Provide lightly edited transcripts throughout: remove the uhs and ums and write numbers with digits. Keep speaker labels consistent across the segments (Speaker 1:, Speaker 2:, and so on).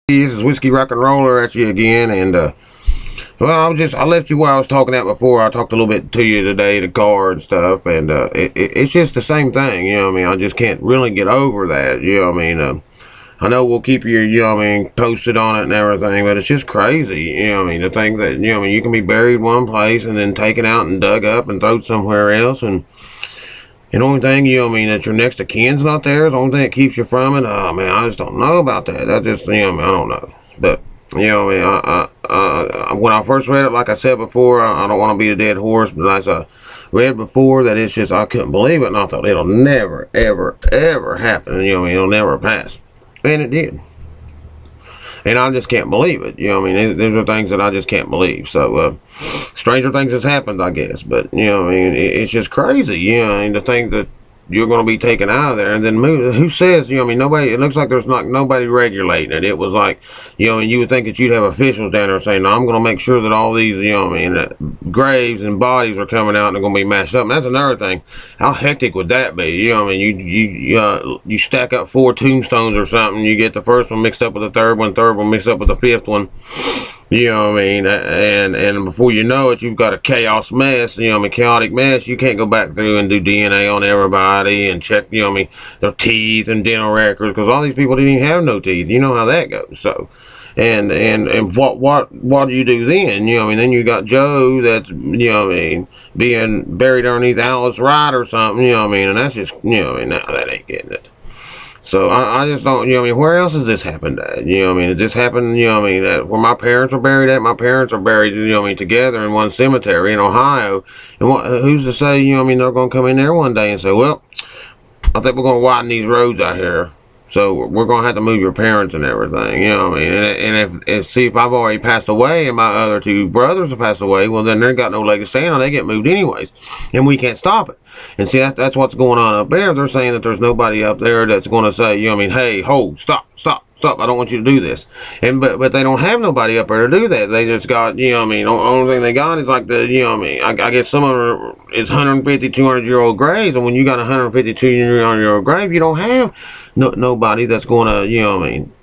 Speaker 1: This is Whiskey Rock and Roller at you again, and well, I left you where I was talking at before. I talked a little bit to you today, the car and stuff, and it's just the same thing, you know what I mean? I just can't really get over that, you know what I mean? I know we'll keep you, you know what I mean, posted on it and everything, but it's just crazy, you know what I mean? To think that, you know what I mean, you can be buried one place and then taken out and dug up and thrown somewhere else, and the only thing, you know what I mean, that your next of kin's not there is the only thing that keeps you from it. Oh, man, I just don't know about that. That just, you know what I mean, I don't know. But, you know what I mean, when I first read it, like I said before, I don't want to beat a dead horse, but as I read before, that it's just, I couldn't believe it, and I thought it'll never, ever, ever happen. You know what I mean, it'll never pass. And it did. And I just can't believe it. You know what I mean? These are things that I just can't believe. So, stranger things has happened, I guess. But, you know what I mean? It's just crazy, you know, and to think that you're going to be taken out of there and then moved. Who says, you know what I mean? Nobody, it looks like there's not nobody regulating it. It was like, you know, and you would think that you'd have officials down there saying, no, I'm going to make sure that all these, you know what I mean, graves and bodies are coming out and they're going to be mashed up. And that's another thing. How hectic would that be? You know what I mean? You stack up 4 tombstones or something. You get the first one mixed up with the third one mixed up with the fifth one. You know what I mean? And before you know it, you've got a chaos mess, you know what I mean, chaotic mess. You can't go back through and do DNA on everybody and check, you know what I mean, their teeth and dental records, because all these people didn't even have no teeth. You know how that goes. So, and what do you do then? You know what I mean? Then you got Joe that's, you know what I mean, being buried underneath Alice Wright or something, you know what I mean? And that's just, you know what I mean, no, that ain't getting it. So I just don't, you know what I mean, where else has this happened at? You know what I mean, this happened, you know what I mean, where my parents are buried at, you know what I mean, together in one cemetery in Ohio. And who's to say, you know what I mean, they're going to come in there one day and say, well, I think we're going to widen these roads out here. So we're going to have to move your parents and everything, you know what I mean? And if see, if I've already passed away and my other 2 brothers have passed away, well, then they got no leg to stand on. They get moved anyways. And we can't stop it. And see, that's what's going on up there. They're saying that there's nobody up there that's going to say, you know what I mean, hey, hold, stop. I don't want you to do this. And but they don't have nobody up there to do that. They just got, you know what I mean, the only thing they got is like the, you know what I mean, I guess some of them is 150, 200-year-old graves. And when you got a 150, 200-year-old grave, you don't have nobody that's going to, you know what I mean,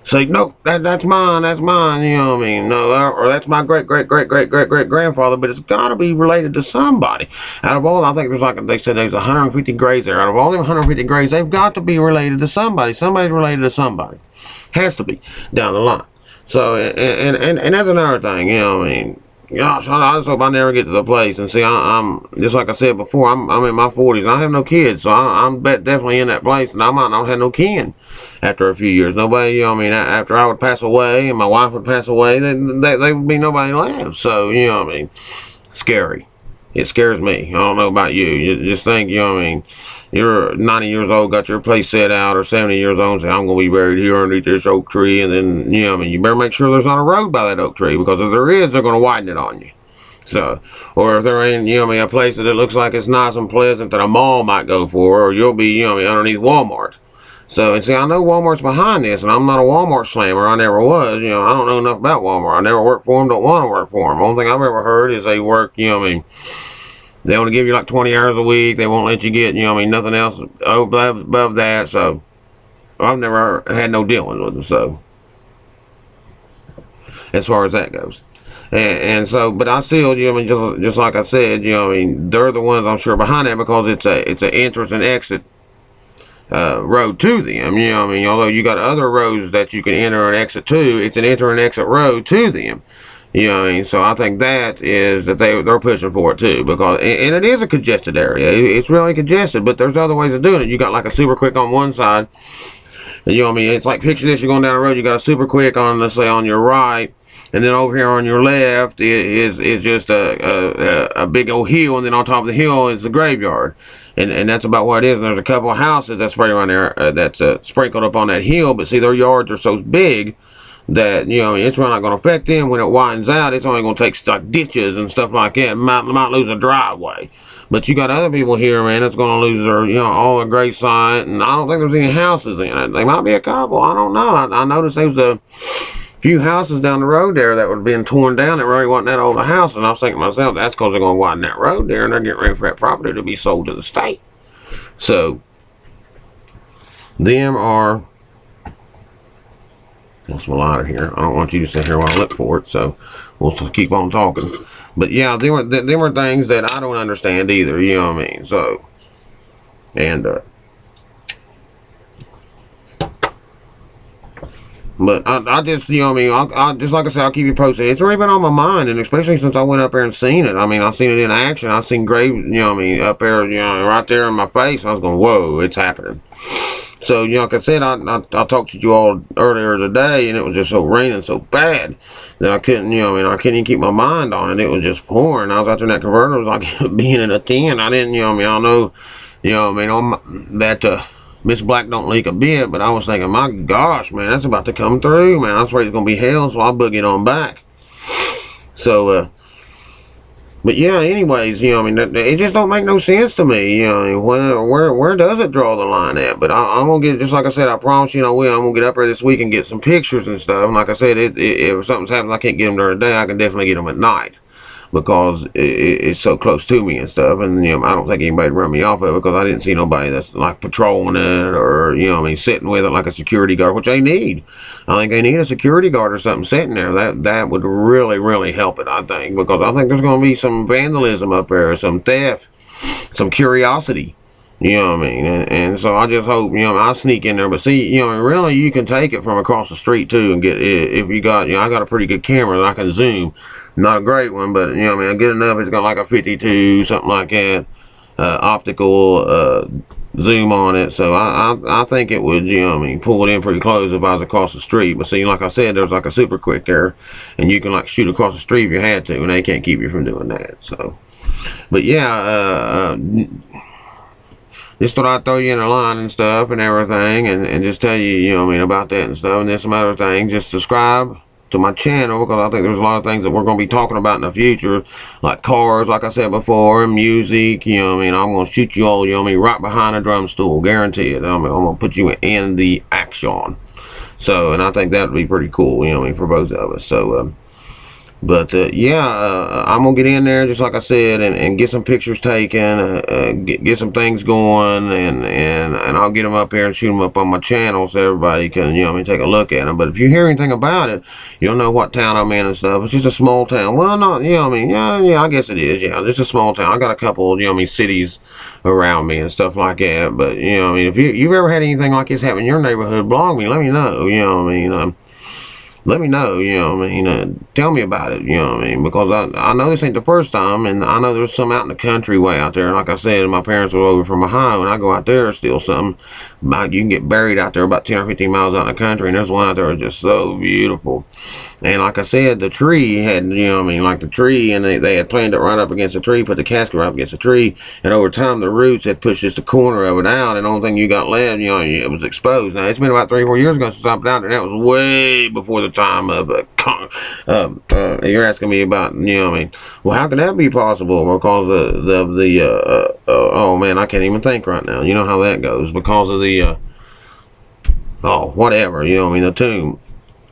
Speaker 1: say, no, that's mine, you know what I mean, no, or that's my great-great-great-great-great-great-grandfather, but it's got to be related to somebody. Out of all, I think there's like, they said there's 150 graves there. Out of all them 150 graves, they've got to be related to somebody. Somebody's related to somebody. Has to be, down the line. So, and that's another thing, you know what I mean. Gosh, I just hope I never get to the place. And see, I'm just like I said before, I'm in my 40s and I have no kids, so I'm definitely in that place, and I might not have no kin after a few years. Nobody, you know what I mean, after I would pass away and my wife would pass away, then there would be nobody left. So, you know what I mean, scary. It scares me. I don't know about you. You just think, you know what I mean, you're 90 years old, got your place set out, or 70 years old, and say, I'm going to be buried here underneath this oak tree, and then, you know what I mean, you better make sure there's not a road by that oak tree, because if there is, they're going to widen it on you. So, or if there ain't, you know what I mean, a place that it looks like it's nice and pleasant that a mall might go for, or you'll be, you know what I mean, underneath Walmart. So, and see, I know Walmart's behind this, and I'm not a Walmart slammer. I never was. You know, I don't know enough about Walmart. I never worked for them, don't want to work for them. Only thing I've ever heard is they work, you know what I mean, they only give you like 20 hours a week. They won't let you get, you know what I mean, nothing else above that. So, I've never had no dealings with them, so, as far as that goes. And so, but I still, you know what I mean, just like I said, you know what I mean, they're the ones I'm sure behind that, because it's an entrance and exit road to them, you know what I mean, although you got other roads that you can enter and exit to, it's an enter and exit road to them, you know what I mean. So I think that is that they're pushing for it too, because, and it is a congested area, it's really congested, but there's other ways of doing it. You got like a super quick on one side, you know what I mean, it's like, picture this, you're going down the road, you got a super quick on, let's say, on your right, and then over here on your left is just a big old hill, and then on top of the hill is the graveyard. And that's about what it is. And there's a couple of houses that's right around there that's sprinkled up on that hill. But see, their yards are so big that, you know, it's really not going to affect them. When it widens out, it's only going to take like ditches and stuff like that. Might lose a driveway. But you got other people here, man, that's going to lose their, you know, all their grave site. And I don't think there's any houses in it. There might be a couple. I don't know. I noticed there was a few houses down the road there that were being torn down. It really wasn't that old a house, and I was thinking to myself, that's because they're going to widen that road there, and they're getting ready for that property to be sold to the state. So, them are What's my lighter here? I don't want you to sit here while I look for it, so we'll keep on talking. But yeah, them are things that I don't understand either, you know what I mean? So, and, but I just, you know what I mean, I just, like I said, I'll keep you posted. It's already been on my mind, and especially since I went up there and seen it. I mean, I seen it in action. I seen grave, you know what I mean, up there, you know, right there in my face. I was going, whoa, it's happening. So, you know, like I said, I talked to you all earlier today, and it was just so raining so bad that I couldn't, you know, I mean, I couldn't even keep my mind on it. It was just pouring. I was out there in that converter. It was like being in a tin. I didn't, you know, I mean, I know, you know, I mean, that Miss Black don't leak a bit, but I was thinking, my gosh, man, that's about to come through, man. I was afraid it's gonna be hell, so I boogied on back. So, but yeah, anyways, you know, I mean, it just don't make no sense to me, you know, where does it draw the line at? But I'm gonna get, just like I said, I promise you, I will. I'm gonna get up there this week and get some pictures and stuff. And like I said, if something's happening, I can't get them during the day, I can definitely get them at night, because it's so close to me and stuff. And, you know, I don't think anybody run me off of it, because I didn't see nobody that's like patrolling it, or, you know, I mean, sitting with it like a security guard, which they need. I think they need a security guard or something sitting there. That would really help it, I think, because I think there's going to be some vandalism up there, some theft, some curiosity. You know what I mean? And so I just hope, you know, I'll sneak in there. But see, you know, really, you can take it from across the street too, and get it. If you got, you know, I got a pretty good camera that I can zoom. Not a great one, but, you know what I mean, good enough. It's got like a 52, something like that, optical zoom on it. So I think it would, you know what I mean, pull it in pretty close if I was across the street. But see, like I said, there's like a super quick there, and you can like shoot across the street if you had to, and they can't keep you from doing that. So, but yeah, just thought I'd throw you in a line and stuff and everything, and just tell you, you know what I mean, about that and stuff. And then some other things. Just subscribe to my channel, because I think there's a lot of things that we're going to be talking about in the future, like cars, like I said before, and music. You know what I mean, I'm going to shoot you all, you know what I mean, right behind a drum stool, guaranteed. I'm going to put you in the action. So, and I think that would be pretty cool, you know what I mean, for both of us. So, but yeah, I'm gonna get in there, just like I said, and get some pictures taken, get some things going, and I'll get them up here and shoot them up on my channel, so everybody can, you know, I mean, take a look at them. But if you hear anything about it, you'll know what town I'm in and stuff. It's just a small town. Well, not, you know, I mean, yeah, I guess it is. Yeah, it's a small town. I got a couple, you know, I mean, cities around me and stuff like that. But, you know, I mean, if you've ever had anything like this happen in your neighborhood, blog me, let me know. You know what I mean. Let me know, you know what I mean, tell me about it, you know what I mean, because I know this ain't the first time, and I know there's some out in the country way out there. Like I said, my parents were over from Ohio, and I go out there and steal something. You can get buried out there about 10 or 15 miles out in the country, and there's one out there that's just so beautiful. And like I said, the tree had, you know what I mean, like the tree, and they had planted it right up against the tree, put the casket right up against the tree, and over time the roots had pushed just the corner of it out, and the only thing you got left, you know, it was exposed. Now, it's been about 3 or 4 years ago since I've been out there. That was way before the time of you're asking me about, you know what I mean, well, how can that be possible? Because of the oh man, I can't even think right now. You know how that goes, because of the oh, whatever, you know what I mean, the tomb.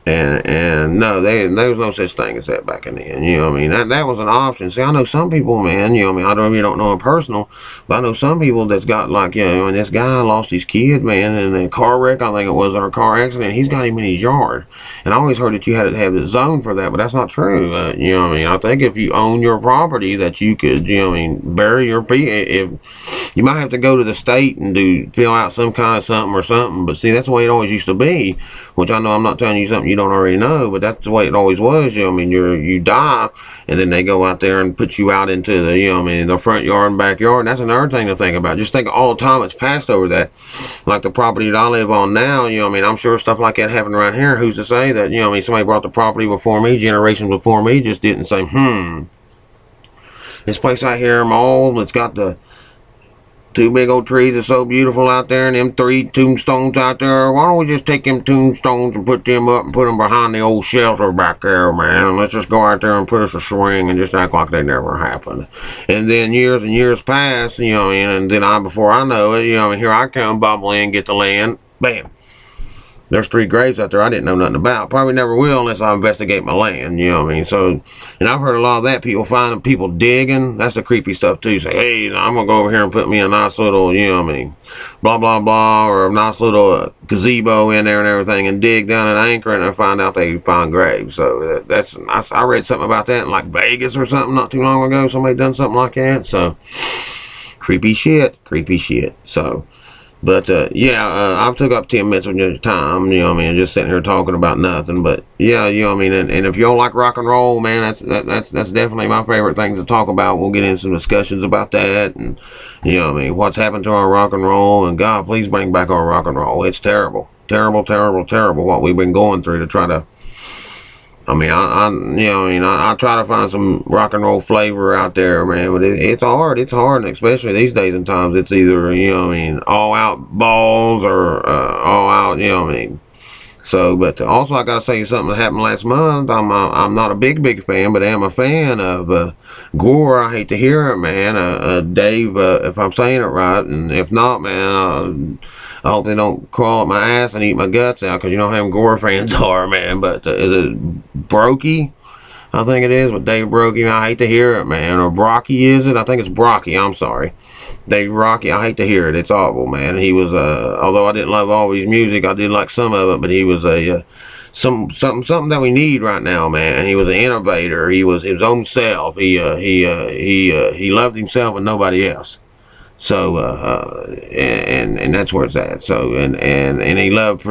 Speaker 1: And no, there was no such thing as that back in then. You know what I mean? That was an option. See, I know some people, man, you know what I mean, I don't know if you don't know him personal, but I know some people that's got, like, you know, and this guy lost his kid, man, in a car wreck, I think it was, or a car accident. He's got him in his yard. And I always heard that you had to have the zone for that, but that's not true. You know what I mean? I think if you own your property, that you could, you know what I mean, bury your people. If you might have to go to the state and fill out some kind of something or something, but see, that's the way it always used to be, which I know I'm not telling you something you don't already know, but that's the way it always was. You know what I mean, you die, and then they go out there and put you out into the, you know what I mean, the front yard and backyard. And that's another thing to think about. Just think of all the time it's passed over that. Like the property that I live on now, you know what I mean, I'm sure stuff like that happened around here. Who's to say that, you know what I mean, somebody brought the property before me, generations before me, just didn't say, this place out here, mall, it's got the 2 big old trees are so beautiful out there, and them 3 tombstones out there. Why don't we just take them tombstones and put them up and put them behind the old shelter back there, man? And let's just go out there and put us a swing and just act like they never happened. And then years and years pass, you know, and then before I know it, you know, here I come, bobble in, get the land, bam. there's 3 graves out there I didn't know nothing about. Probably never will unless I investigate my land, you know what I mean? So, and I've heard a lot of that, people finding people digging. That's the creepy stuff too. Say, hey, I'm gonna go over here and put me a nice little, you know what I mean, blah blah blah, or a nice little gazebo in there and everything, and dig down and anchor and find out they find graves. So I read something about that in like Vegas or something not too long ago. Somebody done something like that. So creepy shit, creepy shit. So. But, yeah, I've took up 10 minutes of your time, you know what I mean, just sitting here talking about nothing. But, yeah, you know what I mean, and if you don't like rock and roll, man, that's definitely my favorite things to talk about. We'll get into some discussions about that, and, you know what I mean, what's happened to our rock and roll, and God, please bring back our rock and roll. It's terrible, terrible, terrible, terrible what we've been going through to try to, I mean, you know, I mean, I try to find some rock and roll flavor out there, man, but it's hard, and especially these days and times, it's either, you know, I mean, all out balls or all out, you know, I mean. So, but also I gotta say something that happened last month. I'm not a big fan, but I am a fan of Gore. I hate to hear it, man. Dave, if I'm saying it right, and if not, man, I hope they don't crawl up my ass and eat my guts out, because you know how them Gore fans are, man. But is it Brokey? I think it is, with Dave Brokey. I hate to hear it, man. Or Brocky, is it? I think it's Brocky. I'm sorry. Dave Rocky, I hate to hear it. It's awful, man. He was, although I didn't love all his music, I did like some of it, but he was something that we need right now, man. He was an innovator. He was his own self. He loved himself and nobody else. So, and that's where it's at. So, and he loved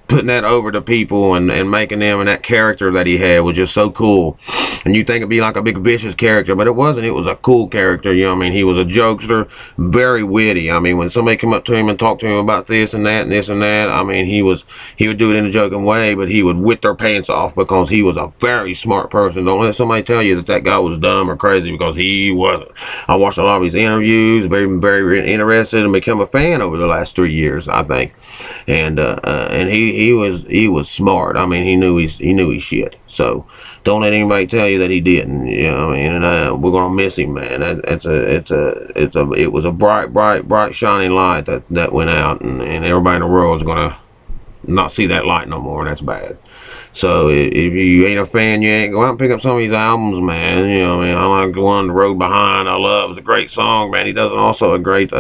Speaker 1: putting that over to people and making them, and that character that he had was just so cool. And you think it'd be like a big vicious character, but it wasn't. It was a cool character, you know what I mean? He was a jokester, very witty. I mean, when somebody come up to him and talk to him about this and that and this and that, I mean, he would do it in a joking way, but he would whip their pants off because he was a very smart person. Don't let somebody tell you that guy was dumb or crazy, because he wasn't. I watched a lot of his interviews, very interested, and become a fan over the last 3 years, I think. And he was smart. I mean, he knew his shit. So don't let anybody tell you that he didn't. You know what I mean? And we're gonna miss him, man. It was a bright shining light that went out, and everybody in the world is gonna not see that light no more, and that's bad. So if you ain't a fan, you ain't go out and pick up some of these albums, man. You know what I mean? I like the one, The Road Behind. I love. It's a great song, man. He does also a great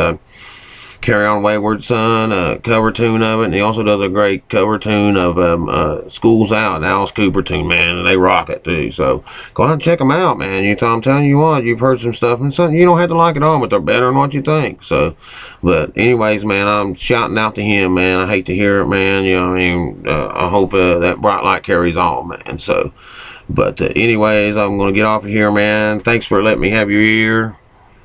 Speaker 1: Carry On Wayward Son, cover tune of it, and he also does a great cover tune of School's Out, an Alice Cooper tune, man, and they rock it too. So go out and check them out, man. I'm telling you what, you've heard some stuff, and something you don't have to like it all, but they're better than what you think. So, but anyways, man, I'm shouting out to him, man. I hate to hear it, man. You know what I mean? I hope that bright light carries on, man. So, but anyways, I'm gonna get off of here, man. Thanks for letting me have your ear.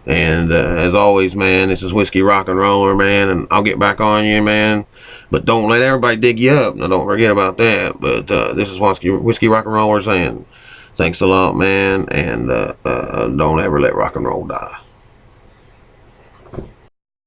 Speaker 1: And as always, man, this is Whiskey Rock and Roller, man, and I'll get back on you, man. But don't let everybody dig you up. Now, don't forget about that. But this is Whiskey Rock and Roller saying thanks a lot, man, and don't ever let rock and roll die.